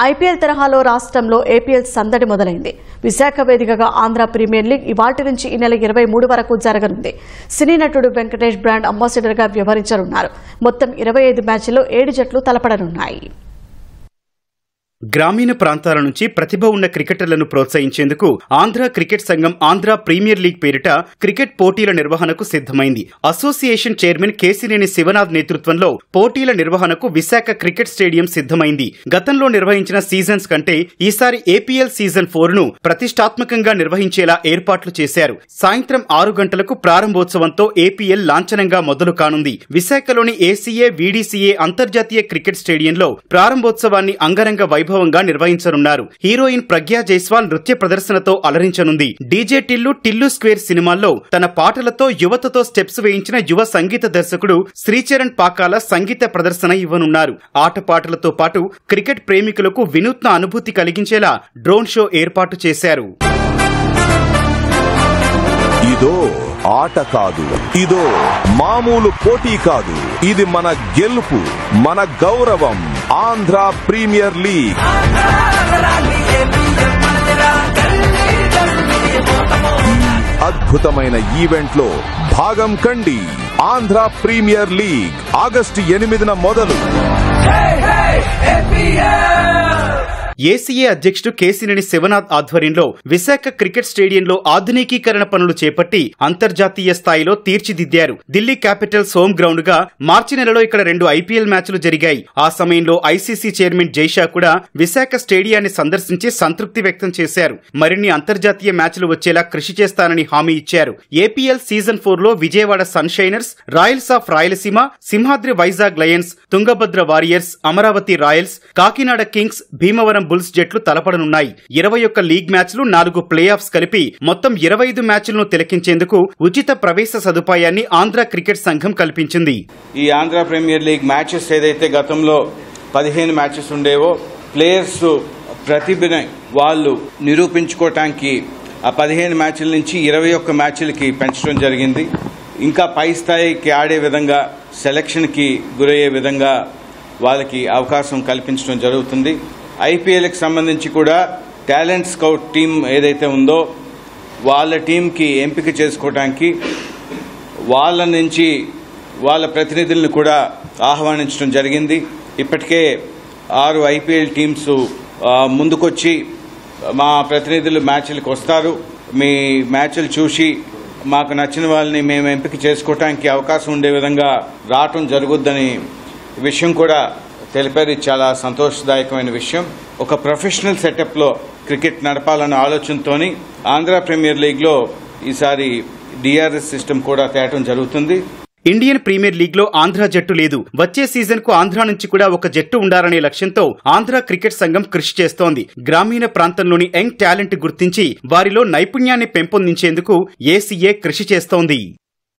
IPL తరహాలో రాష్ట్రంలో APL సందడి మొదలైంది. విశాఖ వేదికగా ఆంధ్ర ప్రీమియర్ లీగ్ ఇవాల్టి నుంచి ఈ నెల 23 వరకు జరగనుంది. సినీ నటుడు వెంకటేష్ బ్రాండ్ అంబాసిడర్ గా వ్యవహరించనున్నారు. మొత్తం 25 మ్యాచ్ల్లో 7 జట్లు తలపడనున్నాయి. గ్రామీణ ప్రాంతాల నుంచి ప్రతిభ ఉన్న క్రికెటర్లను ప్రోత్సహించేందుకు ఆంధ్ర క్రికెట్ సంఘం ఆంధ్ర ప్రీమియర్ లీగ్ పేరిట క్రికెట్ పోటీల నిర్వహణకు సిద్ధమైంది. అసోసియేషన్ చైర్మన్ కేసినేని శివనాథ్ నేతృత్వంలో పోటీల నిర్వహణకు విశాఖ క్రికెట్ స్టేడియం సిద్ధమైంది. గతంలో నిర్వహించిన సీజన్స్ కంటే ఈసారి ఏపీఎల్ సీజన్ 4ను ప్రతిష్టాత్మకంగా నిర్వహించేలా ఏర్పాట్లు చేశారు. సాయంత్రం 6 గంటలకు ప్రారంభోత్సవంతో ఏపీఎల్ లాంఛనంగా మొదలు కానుంది. విశాఖలోని ఏసీఏ వీడీసీఏ అంతర్జాతీయ క్రికెట్ స్టేడియంలో ప్రారంభోత్సవాన్ని అంగరంగ వైభవంగా నిర్వహించనున్నారు. హీరోయిన్ ప్రజ్ఞా జైస్వాల్ నృత్య ప్రదర్శనతో అలరించనుంది. డీజే టిల్లు స్క్వేర్ సినిమాల్లో తన పాటలతో యువతతో స్టెప్స్ వేయించిన యువ సంగీత దర్శకుడు శ్రీచరణ్ పాకాల సంగీత ప్రదర్శన ఇవ్వనున్నారు. ఆటపాటలతో పాటు క్రికెట్ ప్రేమికులకు వినూత్న అనుభూతి కలిగించేలా డ్రోన్ షో ఏర్పాటు చేశారు. ఇదో ఆట కాదు, ఇదో మామూలు పోటీ కాదు, ఇది మన గెలుపు, మన గౌరవం. ఆంధ్ర ప్రీమియర్ లీగ్ అద్భుతమైన ఈవెంట్ లో భాగం కండి. ఆంధ్ర ప్రీమియర్ లీగ్ ఆగస్టు 8న మొదలు. ఏసీఏ అధ్యక్షుడు కేసినేని శివనాథ్ ఆధ్వర్యంలో విశాఖ క్రికెట్ స్టేడియంలో ఆధునికీకరణ పనులు చేపట్టి అంతర్జాతీయ స్థాయిలో తీర్చిదిద్దారు. ఢిల్లీ క్యాపిటల్స్ హోమ్ గ్రౌండ్ గా మార్చి నెలలో ఇక్కడ 2 ఐపీఎల్ మ్యాచ్లు జరిగాయి. ఆ సమయంలో ఐసీసీ చైర్మన్ జైషా కూడా విశాఖ స్టేడియాన్ని సందర్శించి సంతృప్తి వ్యక్తం చేశారు. మరిన్ని అంతర్జాతీయ మ్యాచ్లు వచ్చేలా కృషి చేస్తానని హామీ ఇచ్చారు. ఏపీఎల్ సీజన్ 4లో Vijayawada sunshiners, royals of Rayalaseema, Simhadri Vizag lions, Tungabhadra warriors, Amaravati royals, Kakinada kings, Bhimavaram bulls జట్లు తలపడనున్నాయి. 21 లీగ్ మ్యాచ్లు, 4 ప్లే ఆఫ్స్ కలిపి మొత్తం 25 మ్యాచ్లను తిలకించేందుకు ఉచిత ప్రవేశ సదుపాయాన్ని ఆంధ్ర క్రికెట్ సంఘం కల్పించింది. ఈ ఆంధ్ర ప్రీమియర్ లీగ్ మ్యాచెస్ ఏదైతే గతంలో 15 మ్యాచెస్ ఉండేవో, ప్లేయర్స్ ప్రతిభని వాళ్ళు నిరూపించుకోవటానికి ఆ 15 మ్యాచ్ల నుంచి 21 మ్యాచ్లకి పెంచడం జరిగింది. ఇంకా పై స్థాయికి ఆడే విధంగా, సెలక్షన్కి గురయ్యే విధంగా వాళ్ళకి అవకాశం కల్పించడం జరుగుతుంది. ఐపీఎల్కి సంబంధించి కూడా టాలెంట్ స్కౌట్ టీం ఏదైతే ఉందో వాళ్ళ టీంకి ఎంపిక చేసుకోవడానికి వాళ్ళ నుంచి వాళ్ళ ప్రతినిధులను కూడా ఆహ్వానించడం జరిగింది. ఇప్పటికే 6 ఐపీఎల్ టీమ్స్ ముందుకొచ్చి మా ప్రతినిధులు మ్యాచ్లకు వస్తారు, మీ మ్యాచ్లు చూసి మాకు నచ్చిన వాళ్ళని మేము ఎంపిక చేసుకోవడానికి అవకాశం ఉండే విధంగా రావటం జరుగుద్దని విషయం కూడా తెలిపారు. చాలా సంతోషదాయకమైన విషయం. ఒక ప్రొఫెషనల్ సెటప్లో క్రికెట్ నడపాలన్న ఆలోచనతోని ఆంధ్ర ప్రీమియర్ లీగ్లో ఈసారి డిఆర్ఎస్ సిస్టమ్ కూడా తేవడం జరుగుతుంది. ఇండియన్ ప్రీమియర్ లీగ్ లో ఆంధ్ర జట్టు లేదు. వచ్చే సీజన్ కు ఆంధ్ర నుంచి కూడా ఒక జట్టు ఉండాలనే లక్ష్యంతో ఆంధ్ర క్రికెట్ సంఘం కృషి చేస్తోంది. గ్రామీణ ప్రాంతంలోని యంగ్ టాలెంట్ గుర్తించి వారిలో నైపుణ్యాన్ని పెంపొందించేందుకు ఏసీఏ కృషి చేస్తోంది.